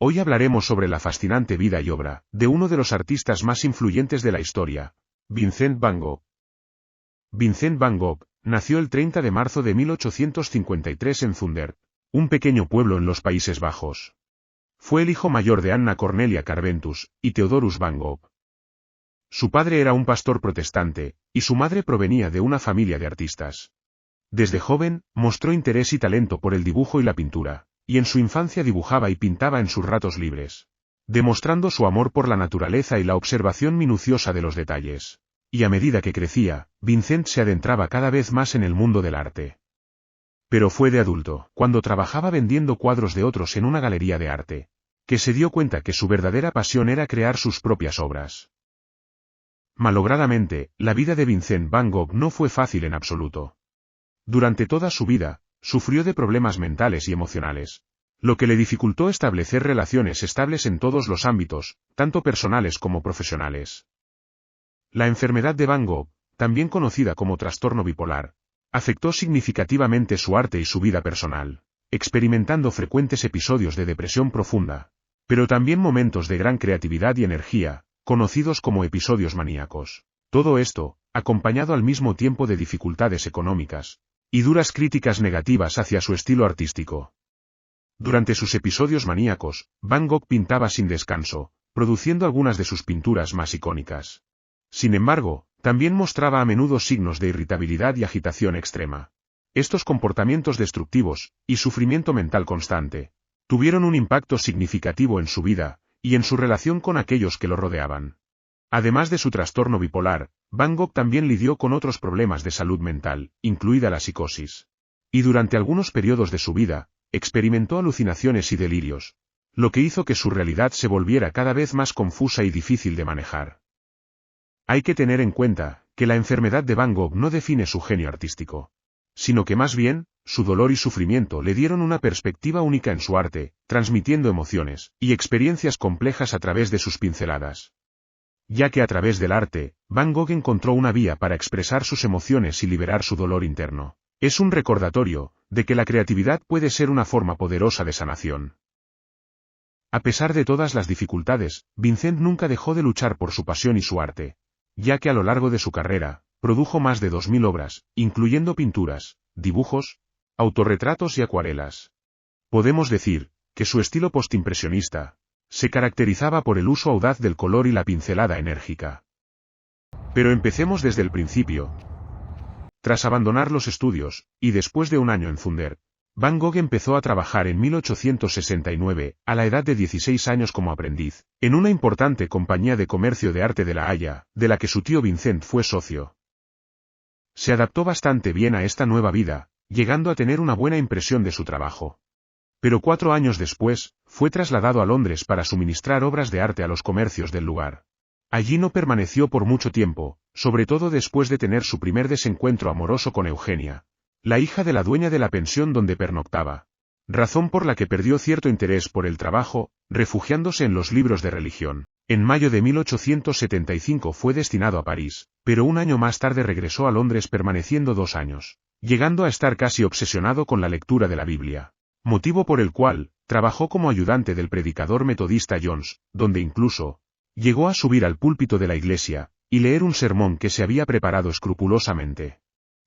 Hoy hablaremos sobre la fascinante vida y obra de uno de los artistas más influyentes de la historia, Vincent van Gogh. Vincent van Gogh nació el 30 de marzo de 1853 en Zundert, un pequeño pueblo en los Países Bajos. Fue el hijo mayor de Anna Cornelia Carventus y Theodorus van Gogh. Su padre era un pastor protestante, y su madre provenía de una familia de artistas. Desde joven, mostró interés y talento por el dibujo y la pintura, y en su infancia dibujaba y pintaba en sus ratos libres, demostrando su amor por la naturaleza y la observación minuciosa de los detalles. Y a medida que crecía, Vincent se adentraba cada vez más en el mundo del arte. Pero fue de adulto, cuando trabajaba vendiendo cuadros de otros en una galería de arte, que se dio cuenta que su verdadera pasión era crear sus propias obras. Malogradamente, la vida de Vincent van Gogh no fue fácil en absoluto. Durante toda su vida, sufrió de problemas mentales y emocionales, lo que le dificultó establecer relaciones estables en todos los ámbitos, tanto personales como profesionales. La enfermedad de Van Gogh, también conocida como trastorno bipolar, afectó significativamente su arte y su vida personal, experimentando frecuentes episodios de depresión profunda, pero también momentos de gran creatividad y energía, conocidos como episodios maníacos. Todo esto, acompañado al mismo tiempo de dificultades económicas y duras críticas negativas hacia su estilo artístico. Durante sus episodios maníacos, Van Gogh pintaba sin descanso, produciendo algunas de sus pinturas más icónicas. Sin embargo, también mostraba a menudo signos de irritabilidad y agitación extrema. Estos comportamientos destructivos, y sufrimiento mental constante, tuvieron un impacto significativo en su vida, y en su relación con aquellos que lo rodeaban. Además de su trastorno bipolar, Van Gogh también lidió con otros problemas de salud mental, incluida la psicosis. Y durante algunos periodos de su vida, experimentó alucinaciones y delirios, lo que hizo que su realidad se volviera cada vez más confusa y difícil de manejar. Hay que tener en cuenta que la enfermedad de Van Gogh no define su genio artístico, sino que más bien, su dolor y sufrimiento le dieron una perspectiva única en su arte, transmitiendo emociones y experiencias complejas a través de sus pinceladas. Ya que a través del arte, Van Gogh encontró una vía para expresar sus emociones y liberar su dolor interno. Es un recordatorio de que la creatividad puede ser una forma poderosa de sanación. A pesar de todas las dificultades, Vincent nunca dejó de luchar por su pasión y su arte, ya que a lo largo de su carrera, produjo más de 2000 obras, incluyendo pinturas, dibujos, autorretratos y acuarelas. Podemos decir que su estilo postimpresionista se caracterizaba por el uso audaz del color y la pincelada enérgica. Pero empecemos desde el principio. Tras abandonar los estudios, y después de un año en Zundert, Van Gogh empezó a trabajar en 1869, a la edad de 16 años como aprendiz, en una importante compañía de comercio de arte de La Haya, de la que su tío Vincent fue socio. Se adaptó bastante bien a esta nueva vida, llegando a tener una buena impresión de su trabajo. Pero 4 años después, fue trasladado a Londres para suministrar obras de arte a los comercios del lugar. Allí no permaneció por mucho tiempo, sobre todo después de tener su primer desencuentro amoroso con Eugenia, la hija de la dueña de la pensión donde pernoctaba, razón por la que perdió cierto interés por el trabajo, refugiándose en los libros de religión. En mayo de 1875 fue destinado a París, pero un año más tarde regresó a Londres permaneciendo 2 años, llegando a estar casi obsesionado con la lectura de la Biblia, motivo por el cual trabajó como ayudante del predicador metodista Jones, donde incluso llegó a subir al púlpito de la iglesia y leer un sermón que se había preparado escrupulosamente.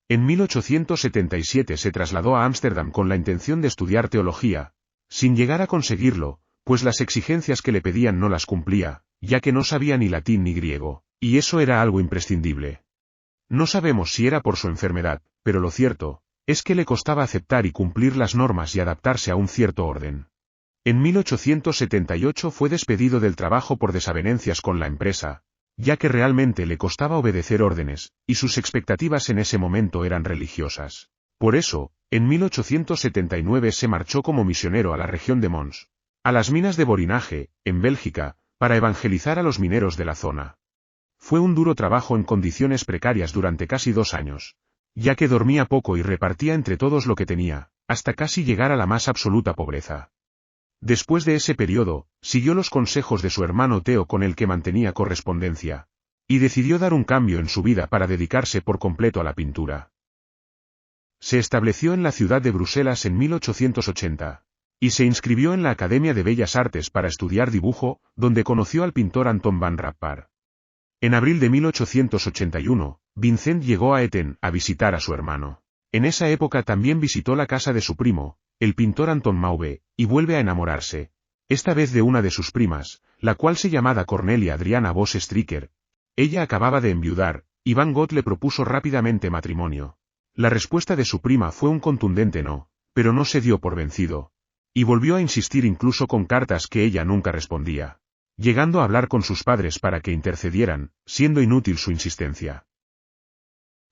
En 1877 se trasladó a Ámsterdam con la intención de estudiar teología, sin llegar a conseguirlo, pues las exigencias que le pedían no las cumplía, ya que no sabía ni latín ni griego, y eso era algo imprescindible. No sabemos si era por su enfermedad, pero lo cierto es que le costaba aceptar y cumplir las normas y adaptarse a un cierto orden. En 1878 fue despedido del trabajo por desavenencias con la empresa, ya que realmente le costaba obedecer órdenes, y sus expectativas en ese momento eran religiosas. Por eso, en 1879 se marchó como misionero a la región de Mons, a las minas de Borinage, en Bélgica, para evangelizar a los mineros de la zona. Fue un duro trabajo en condiciones precarias durante casi 2 años, ya que dormía poco y repartía entre todos lo que tenía, hasta casi llegar a la más absoluta pobreza. Después de ese periodo, siguió los consejos de su hermano Theo con el que mantenía correspondencia, y decidió dar un cambio en su vida para dedicarse por completo a la pintura. Se estableció en la ciudad de Bruselas en 1880, y se inscribió en la Academia de Bellas Artes para estudiar dibujo, donde conoció al pintor Anton van Rappard. En abril de 1881, Vincent llegó a Etten a visitar a su hermano. En esa época también visitó la casa de su primo, el pintor Anton Mauve, y vuelve a enamorarse, esta vez de una de sus primas, la cual se llamaba Cornelia Adriana Voss Stricker. Ella acababa de enviudar, y Van Gogh le propuso rápidamente matrimonio. La respuesta de su prima fue un contundente no, pero no se dio por vencido, y volvió a insistir incluso con cartas que ella nunca respondía, llegando a hablar con sus padres para que intercedieran, siendo inútil su insistencia.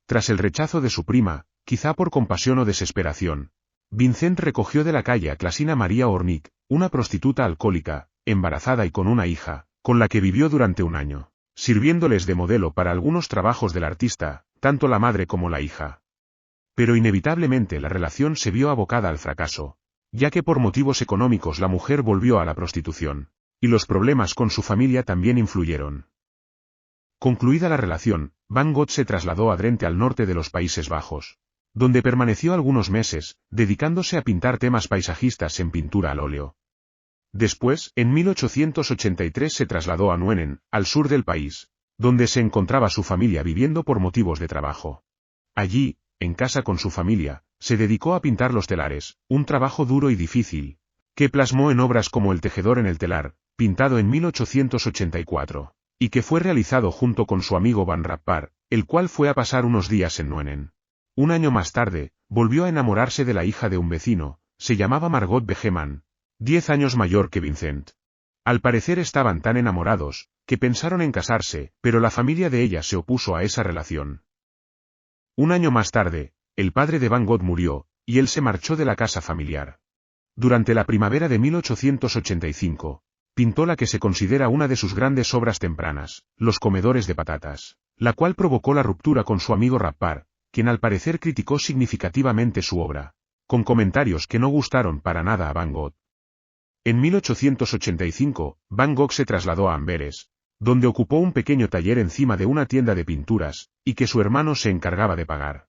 Tras el rechazo de su prima, quizá por compasión o desesperación, Vincent recogió de la calle a Clasina María Ornick, una prostituta alcohólica, embarazada y con una hija, con la que vivió durante un año, sirviéndoles de modelo para algunos trabajos del artista, tanto la madre como la hija. Pero inevitablemente la relación se vio abocada al fracaso, ya que por motivos económicos la mujer volvió a la prostitución, y los problemas con su familia también influyeron. Concluida la relación, Van Gogh se trasladó a Drenthe al norte de los Países Bajos, donde permaneció algunos meses, dedicándose a pintar temas paisajistas en pintura al óleo. Después, en 1883 se trasladó a Nuenen, al sur del país, donde se encontraba su familia viviendo por motivos de trabajo. Allí, en casa con su familia, se dedicó a pintar los telares, un trabajo duro y difícil, que plasmó en obras como El tejedor en el telar, pintado en 1884, y que fue realizado junto con su amigo Van Rappard, el cual fue a pasar unos días en Nuenen. Un año más tarde, volvió a enamorarse de la hija de un vecino, se llamaba Margot Begeman, 10 años mayor que Vincent. Al parecer estaban tan enamorados, que pensaron en casarse, pero la familia de ella se opuso a esa relación. Un año más tarde, el padre de Van Gogh murió, y él se marchó de la casa familiar. Durante la primavera de 1885, pintó la que se considera una de sus grandes obras tempranas, Los comedores de patatas, la cual provocó la ruptura con su amigo Rappard, quien al parecer criticó significativamente su obra, con comentarios que no gustaron para nada a Van Gogh. En 1885, Van Gogh se trasladó a Amberes, donde ocupó un pequeño taller encima de una tienda de pinturas, y que su hermano se encargaba de pagar.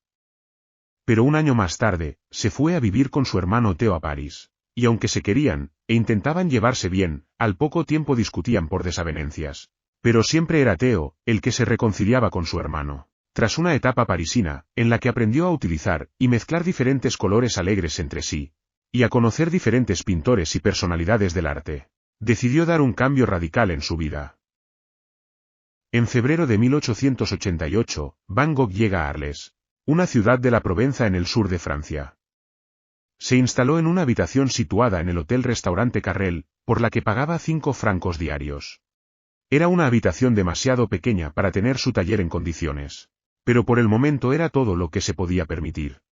Pero un año más tarde, se fue a vivir con su hermano Theo a París, y aunque se querían, e intentaban llevarse bien, al poco tiempo discutían por desavenencias. Pero siempre era Theo, el que se reconciliaba con su hermano. Tras una etapa parisina, en la que aprendió a utilizar y mezclar diferentes colores alegres entre sí, y a conocer diferentes pintores y personalidades del arte, decidió dar un cambio radical en su vida. En febrero de 1888, Van Gogh llega a Arles, una ciudad de la Provenza en el sur de Francia. Se instaló en una habitación situada en el hotel-restaurante Carrel, por la que pagaba 5 francos diarios. Era una habitación demasiado pequeña para tener su taller en condiciones, pero por el momento era todo lo que se podía permitir.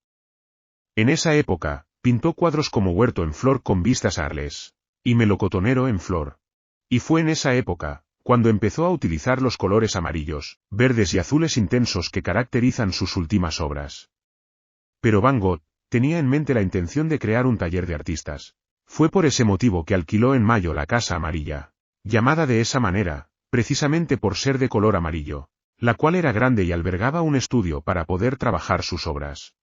En esa época, pintó cuadros como Huerto en flor con vistas a Arles, y Melocotonero en flor. Y fue en esa época, cuando empezó a utilizar los colores amarillos, verdes y azules intensos que caracterizan sus últimas obras. Pero Van Gogh tenía en mente la intención de crear un taller de artistas. Fue por ese motivo que alquiló en mayo la Casa Amarilla, llamada de esa manera, precisamente por ser de color amarillo, la cual era grande y albergaba un estudio para poder trabajar sus obras.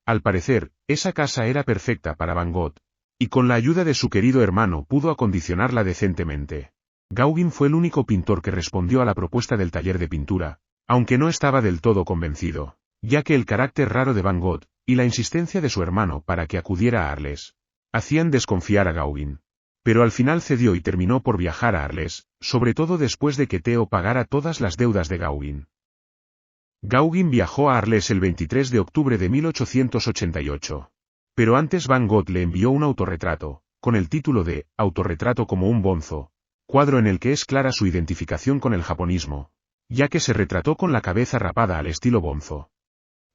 Al parecer, esa casa era perfecta para Van Gogh, y con la ayuda de su querido hermano pudo acondicionarla decentemente. Gauguin fue el único pintor que respondió a la propuesta del taller de pintura, aunque no estaba del todo convencido, ya que el carácter raro de Van Gogh, y la insistencia de su hermano para que acudiera a Arles, hacían desconfiar a Gauguin. Pero al final cedió y terminó por viajar a Arles, sobre todo después de que Theo pagara todas las deudas de Gauguin. Gauguin viajó a Arles el 23 de octubre de 1888. Pero antes Van Gogh le envió un autorretrato, con el título de Autorretrato como un bonzo, cuadro en el que es clara su identificación con el japonismo, ya que se retrató con la cabeza rapada al estilo bonzo.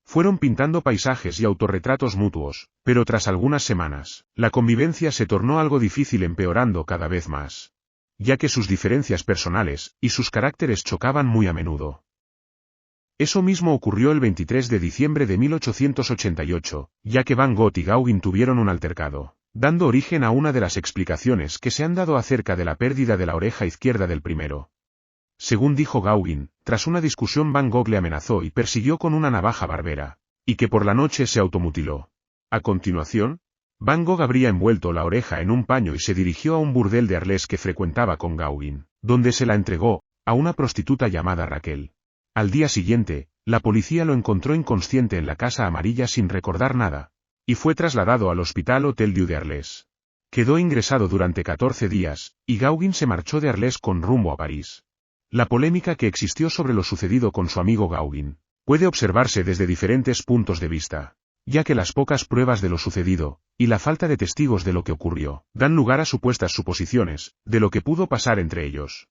Fueron pintando paisajes y autorretratos mutuos, pero tras algunas semanas, la convivencia se tornó algo difícil, empeorando cada vez más, ya que sus diferencias personales y sus caracteres chocaban muy a menudo. Eso mismo ocurrió el 23 de diciembre de 1888, ya que Van Gogh y Gauguin tuvieron un altercado, dando origen a una de las explicaciones que se han dado acerca de la pérdida de la oreja izquierda del primero. Según dijo Gauguin, tras una discusión Van Gogh le amenazó y persiguió con una navaja barbera, y que por la noche se automutiló. A continuación, Van Gogh habría envuelto la oreja en un paño y se dirigió a un burdel de Arles que frecuentaba con Gauguin, donde se la entregó a una prostituta llamada Raquel. Al día siguiente, la policía lo encontró inconsciente en la Casa Amarilla sin recordar nada, y fue trasladado al Hospital Hotel Dieu de Arles. Quedó ingresado durante 14 días, y Gauguin se marchó de Arles con rumbo a París. La polémica que existió sobre lo sucedido con su amigo Gauguin puede observarse desde diferentes puntos de vista, ya que las pocas pruebas de lo sucedido, y la falta de testigos de lo que ocurrió, dan lugar a supuestas suposiciones de lo que pudo pasar entre ellos.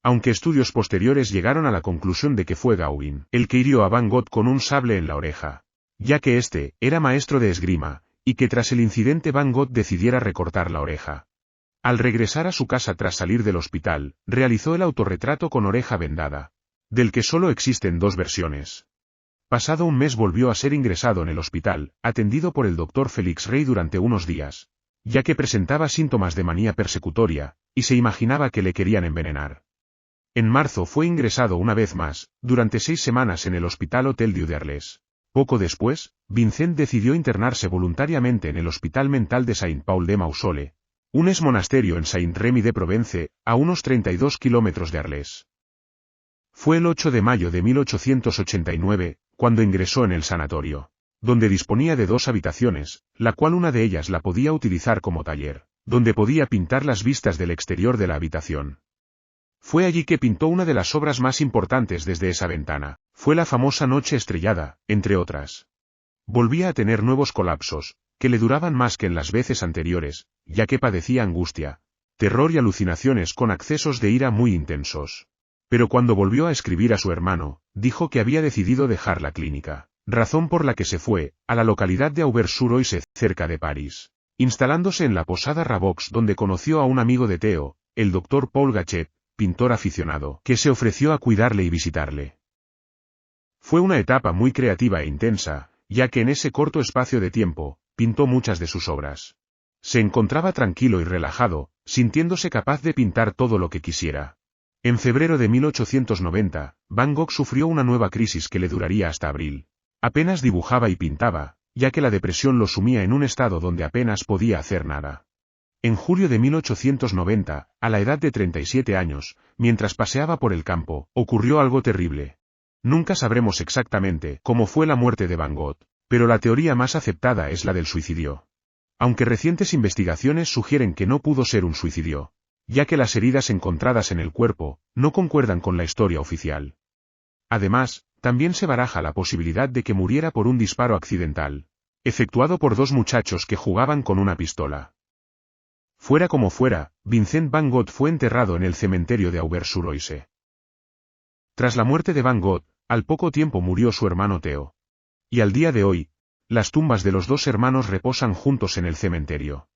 Aunque estudios posteriores llegaron a la conclusión de que fue Gauguin el que hirió a Van Gogh con un sable en la oreja, ya que éste era maestro de esgrima, y que tras el incidente Van Gogh decidiera recortar la oreja. Al regresar a su casa tras salir del hospital, realizó el autorretrato con oreja vendada, del que solo existen dos versiones. Pasado un mes volvió a ser ingresado en el hospital, atendido por el doctor Félix Rey durante unos días, ya que presentaba síntomas de manía persecutoria, y se imaginaba que le querían envenenar. En marzo fue ingresado una vez más, durante 6 semanas en el Hospital Hotel Dieu de Arles. Poco después, Vincent decidió internarse voluntariamente en el Hospital Mental de Saint-Paul-de-Mausole, un ex-monasterio en Saint-Rémy-de-Provence, a unos 32 kilómetros de Arles. Fue el 8 de mayo de 1889, cuando ingresó en el sanatorio, donde disponía de 2 habitaciones, la cual una de ellas la podía utilizar como taller, donde podía pintar las vistas del exterior de la habitación. Fue allí que pintó una de las obras más importantes desde esa ventana, fue la famosa Noche Estrellada, entre otras. Volvía a tener nuevos colapsos, que le duraban más que en las veces anteriores, ya que padecía angustia, terror y alucinaciones con accesos de ira muy intensos. Pero cuando volvió a escribir a su hermano, dijo que había decidido dejar la clínica, razón por la que se fue a la localidad de Auvers-sur-Oise, cerca de París, instalándose en la posada Rabox donde conoció a un amigo de Theo, el doctor Paul Gachet, pintor aficionado, que se ofreció a cuidarle y visitarle. Fue una etapa muy creativa e intensa, ya que en ese corto espacio de tiempo, pintó muchas de sus obras. Se encontraba tranquilo y relajado, sintiéndose capaz de pintar todo lo que quisiera. En febrero de 1890, Van Gogh sufrió una nueva crisis que le duraría hasta abril. Apenas dibujaba y pintaba, ya que la depresión lo sumía en un estado donde apenas podía hacer nada. En julio de 1890, a la edad de 37 años, mientras paseaba por el campo, ocurrió algo terrible. Nunca sabremos exactamente cómo fue la muerte de Van Gogh, pero la teoría más aceptada es la del suicidio. Aunque recientes investigaciones sugieren que no pudo ser un suicidio, ya que las heridas encontradas en el cuerpo no concuerdan con la historia oficial. Además, también se baraja la posibilidad de que muriera por un disparo accidental, efectuado por 2 muchachos que jugaban con una pistola. Fuera como fuera, Vincent Van Gogh fue enterrado en el cementerio de Auvers-sur-Oise. Tras la muerte de Van Gogh, al poco tiempo murió su hermano Theo. Y al día de hoy, las tumbas de los 2 hermanos reposan juntos en el cementerio.